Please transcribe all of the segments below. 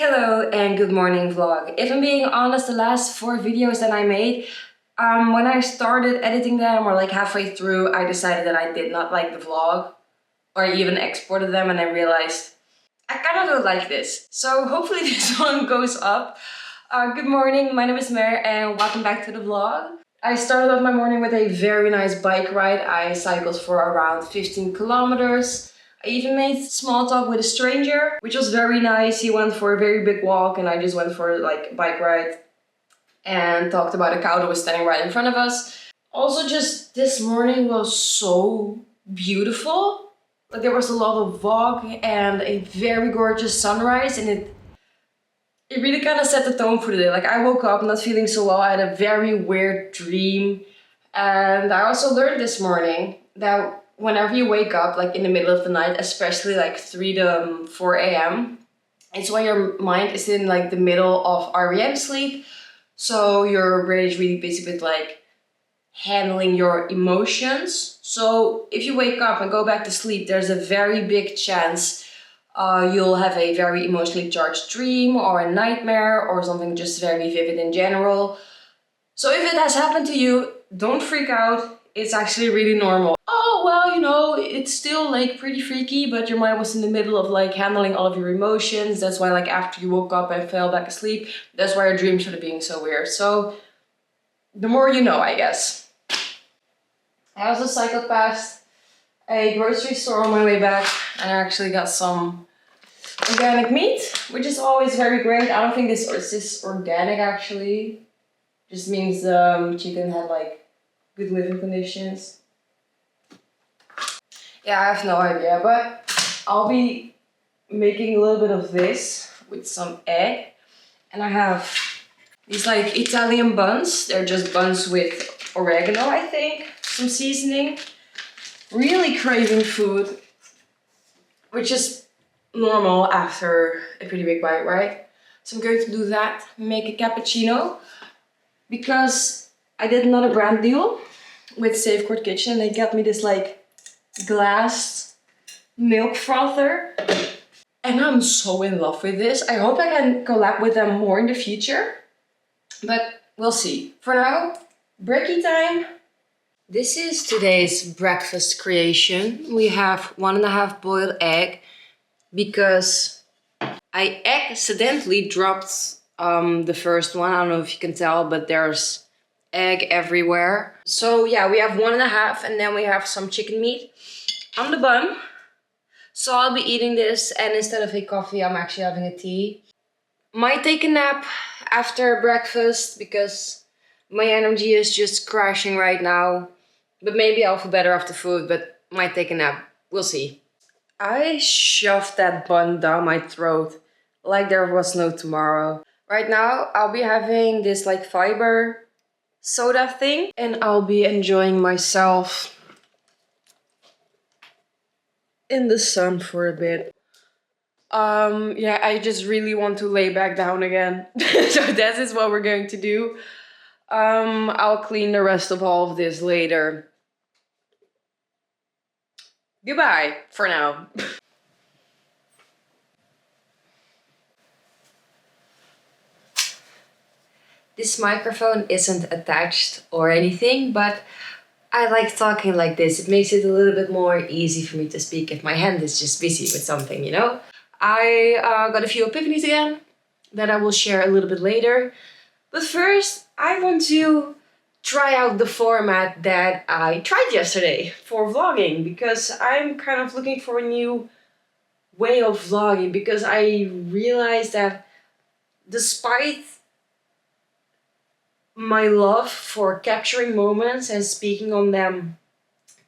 Hello and good morning vlog. If I'm being honest, the last 4 videos that I made, when I started editing them or like halfway through, I decided that I did not like the vlog or I even exported them and I realized I kind of don't like this. So hopefully this one goes up. Good morning, my name is Mer and welcome back to the vlog. I started off my morning with a very nice bike ride. I cycled for around 15 kilometers. I even made small talk with a stranger, which was very nice. He went for a very big walk and I just went for like a bike ride and talked about a cow that was standing right in front of us. Also, just this morning was so beautiful. Like there was a lot of fog and a very gorgeous sunrise, and it really kind of set the tone for the day. Like I woke up not feeling so well. I had a very weird dream. And I also learned this morning that whenever you wake up, like in the middle of the night, especially like 3 to 4 a.m., it's when your mind is in like the middle of REM sleep. So your brain is really busy with like handling your emotions. So if you wake up and go back to sleep, there's a very big chance you'll have a very emotionally charged dream or a nightmare or something just very vivid in general. So if it has happened to you, don't freak out. It's actually really normal. Oh, well, you know, it's still like pretty freaky, but your mind was in the middle of like handling all of your emotions. That's why like after you woke up and fell back asleep, that's why your dreams started being so weird. So the more you know, I guess. I also cycled past a grocery store on my way back and I actually got some organic meat, which is always very great. I don't think this is organic actually. Just means chicken had like good living conditions. Yeah, I have no idea, but I'll be making a little bit of this with some egg. And I have these like Italian buns. They're just buns with oregano, I think, some seasoning. Really craving food, which is normal after a pretty big bite, right? So I'm going to do that, make a cappuccino, because I did another brand deal with Safecourt Kitchen. They got me this like glass milk frother and I'm so in love with this. I hope I can collab with them more in the future, but we'll see. For now, brekkie time. This is today's breakfast creation. We have 1.5 boiled egg because I accidentally dropped the first one. I don't know if you can tell, but there's egg everywhere. So yeah, we have 1.5 and then we have some chicken meat on the bun. So I'll be eating this and instead of a coffee, I'm actually having a tea. Might take a nap after breakfast because my energy is just crashing right now. But maybe I'll feel better after food, but might take a nap. We'll see. I shoved that bun down my throat like there was no tomorrow. Right now, I'll be having this like fiber soda thing and I'll be enjoying myself in the sun for a bit. Yeah, I just really want to lay back down again. So that is what we're going to do. I'll clean the rest of all of this later. Goodbye for now. This microphone isn't attached or anything, but I like talking like this. It makes it a little bit more easy for me to speak if my hand is just busy with something, you know? I got a few epiphanies again that I will share a little bit later. But first, I want to try out the format that I tried yesterday for vlogging because I'm kind of looking for a new way of vlogging because I realized that despite my love for capturing moments and speaking on them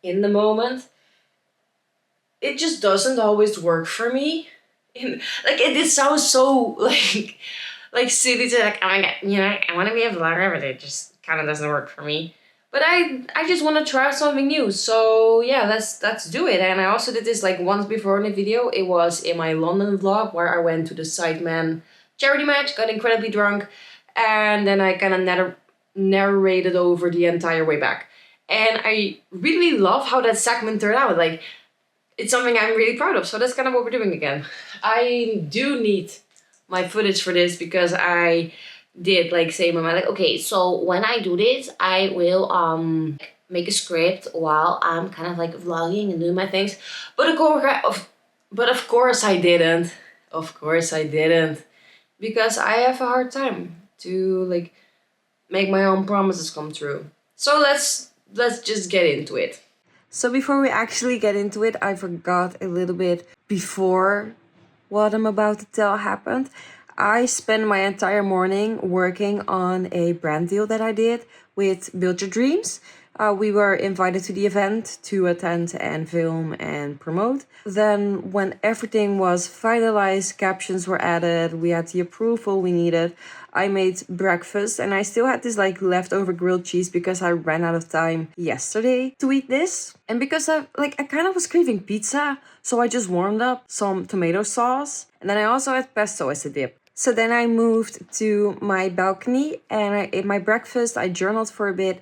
in the moment, it just doesn't always work for me. Like it sounds so like silly to like, oh my god, you know, I want to be a vlogger, but it just kind of doesn't work for me. But I just want to try something new. So yeah, let's do it. And I also did this like once before in a video. It was in my London vlog where I went to the Sidemen charity match, got incredibly drunk, and then I kind of narrated over the entire way back. And I really love how that segment turned out. Like, it's something I'm really proud of. So that's kind of what we're doing again. I do need my footage for this because I did like say in my mind like, okay, so when I do this, I will make a script while I'm kind of like vlogging and doing my things. But of course I didn't. Of course I didn't. Because I have a hard time to like make my own promises come true. So let's just get into it. So before we actually get into it, I forgot a little bit before what I'm about to tell happened. I spent my entire morning working on a brand deal that I did with Build Your Dreams. We were invited to the event to attend and film and promote. Then when everything was finalized, captions were added, we had the approval we needed, I made breakfast and I still had this like leftover grilled cheese because I ran out of time yesterday to eat this. And because I kind of was craving pizza, so I just warmed up some tomato sauce. And then I also had pesto as a dip. So then I moved to my balcony and I ate my breakfast, I journaled for a bit.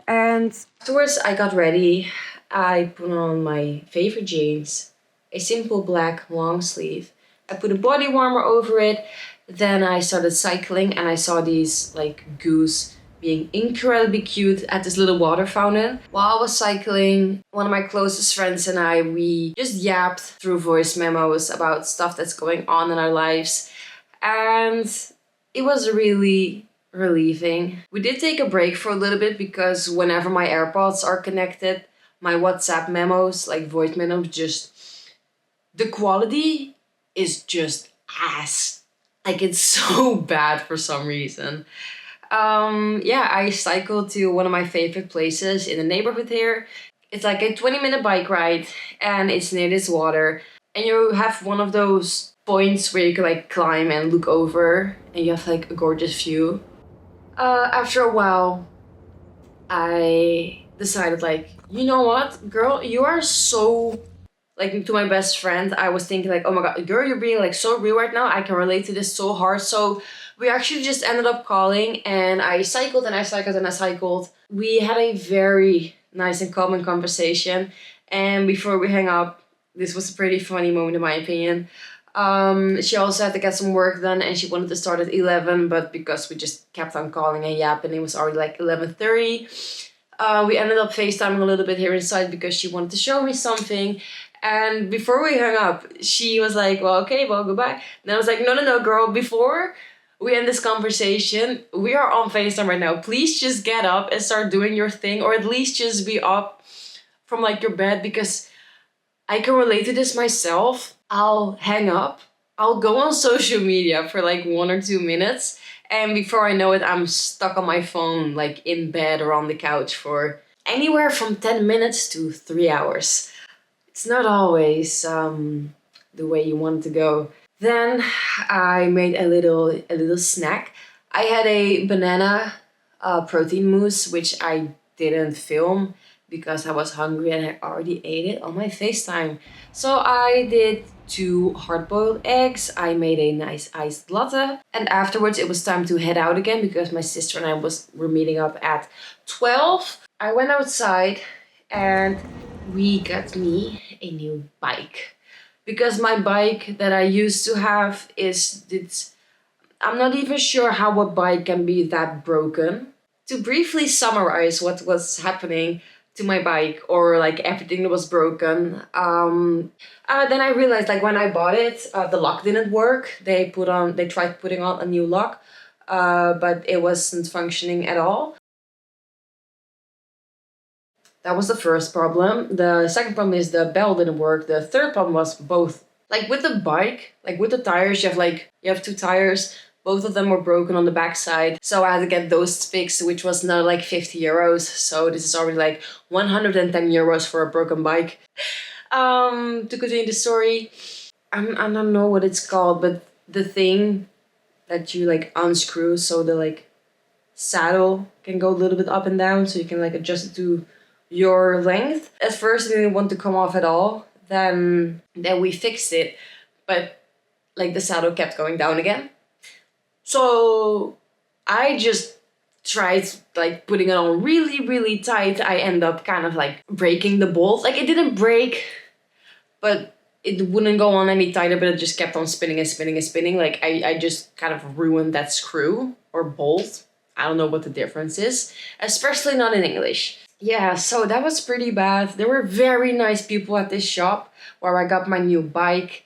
And afterwards I got ready. I put on my favorite jeans, a simple black long sleeve. I put a body warmer over it. Then I started cycling and I saw these like goose being incredibly cute at this little water fountain. While I was cycling, one of my closest friends and I, we just yapped through voice memos about stuff that's going on in our lives. And it was really relieving. We did take a break for a little bit because whenever my AirPods are connected, my WhatsApp memos, like voice memos, just the quality is just ass. Like it's so bad for some reason. Yeah, I cycled to one of my favorite places in the neighborhood here. It's like a 20-minute bike ride and it's near this water. And you have one of those points where you can like climb and look over and you have like a gorgeous view. After a while, I decided like, you know what, girl, you are so, like to my best friend, I was thinking like, oh my god, girl, you're being like so real right now. I can relate to this so hard. So we actually just ended up calling and I cycled and I cycled and I cycled. We had a very nice and common conversation. And before we hang up, this was a pretty funny moment in my opinion. She also had to get some work done and she wanted to start at 11, but because we just kept on calling and yapping, it was already like 11:30. We ended up FaceTiming a little bit here inside because she wanted to show me something. And before we hung up, she was like, well, okay, well, goodbye. And I was like, no, girl, before we end this conversation, we are on FaceTime right now. Please just get up and start doing your thing, or at least just be up from like your bed because I can relate to this myself. I'll hang up, I'll go on social media for like 1 or 2 minutes, and before I know it, I'm stuck on my phone, like in bed or on the couch for anywhere from 10 minutes to 3 hours. It's not always the way you want it to go. Then I made a little snack. I had a banana protein mousse, which I didn't film because I was hungry and I already ate it on my FaceTime. So I did 2 hard-boiled eggs. I made a nice iced latte. And afterwards it was time to head out again because my sister and I were meeting up at 12. I went outside and we got me a new bike. Because my bike that I used to have I'm not even sure how a bike can be that broken. To briefly summarize what was happening to my bike, or like everything that was broken, then I realized like when I bought it, the lock didn't work. They tried putting on a new lock, but it wasn't functioning at all. That was the first problem. The second problem is the bell didn't work. The third problem was both. Like with the bike, like with the tires, you have 2 tires. Both of them were broken on the backside. So I had to get those fixed, which was another like 50 euros. So this is already like 110 euros for a broken bike. To continue the story, I don't know what it's called, but the thing that you like unscrew so the like saddle can go a little bit up and down so you can like adjust it to your length. At first it didn't want to come off at all. Then we fixed it, but like the saddle kept going down again. So I just tried like putting it on really, really tight. I end up kind of like breaking the bolt. Like it didn't break, but it wouldn't go on any tighter, but it just kept on spinning and spinning and spinning. Like I just kind of ruined that screw or bolt. I don't know what the difference is, especially not in English. Yeah, so that was pretty bad. There were very nice people at this shop where I got my new bike.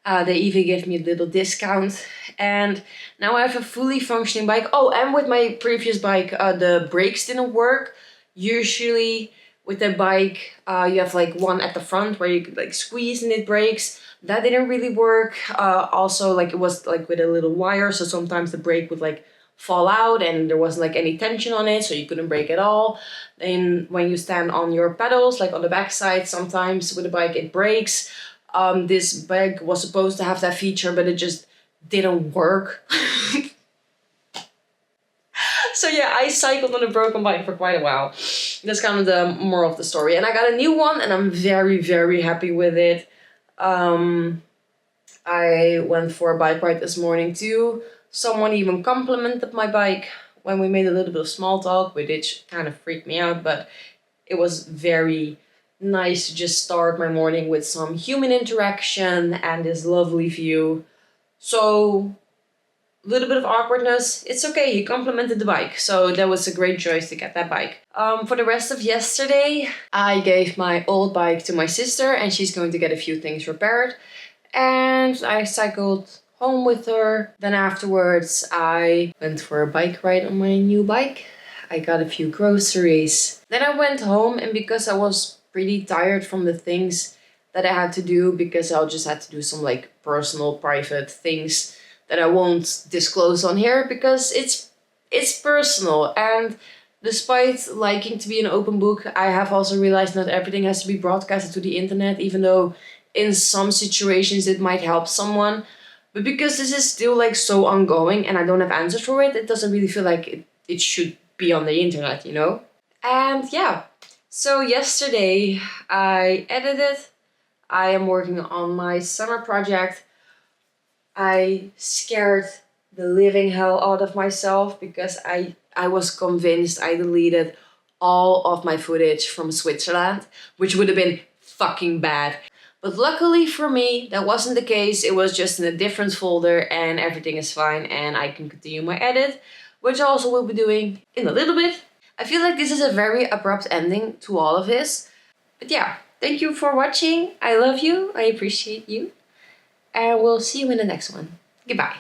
They even gave me a little discount. And now I have a fully functioning bike. Oh, and with my previous bike, the brakes didn't work. Usually with the bike, you have like one at the front where you could like squeeze and it breaks. That didn't really work. Also, like it was like with a little wire, so sometimes the brake would like fall out and there wasn't like any tension on it, so you couldn't brake at all. Then when you stand on your pedals, like on the back side, sometimes with the bike it breaks. This bike was supposed to have that feature, but it just didn't work. So yeah, I cycled on a broken bike for quite a while. That's kind of the moral of the story. And I got a new one and I'm very, very happy with it. I went for a bike ride this morning too. Someone even complimented my bike when we made a little bit of small talk, which kind of freaked me out, but it was very nice to just start my morning with some human interaction and this lovely view. So a little bit of awkwardness, it's okay, he complimented the bike, so that was a great choice to get that bike. For the rest of yesterday, I gave my old bike to my sister and she's going to get a few things repaired. And I cycled home with her. Then afterwards, I went for a bike ride on my new bike. I got a few groceries. Then I went home, and because I was pretty tired from the things that I had to do, because I just had to do some like personal, private things that I won't disclose on here because it's personal. And despite liking to be an open book, I have also realized not everything has to be broadcasted to the internet, even though in some situations it might help someone. But because this is still like so ongoing and I don't have answers for it, it doesn't really feel like it should be on the internet, you know? And yeah, so yesterday I edited. I am working on my summer project. I scared the living hell out of myself because I was convinced I deleted all of my footage from Switzerland, which would have been fucking bad. But luckily for me, that wasn't the case. It was just in a different folder and everything is fine and I can continue my edit, which I also will be doing in a little bit. I feel like this is a very abrupt ending to all of this. But yeah, thank you for watching. I love you. I appreciate you. And we'll see you in the next one. Goodbye.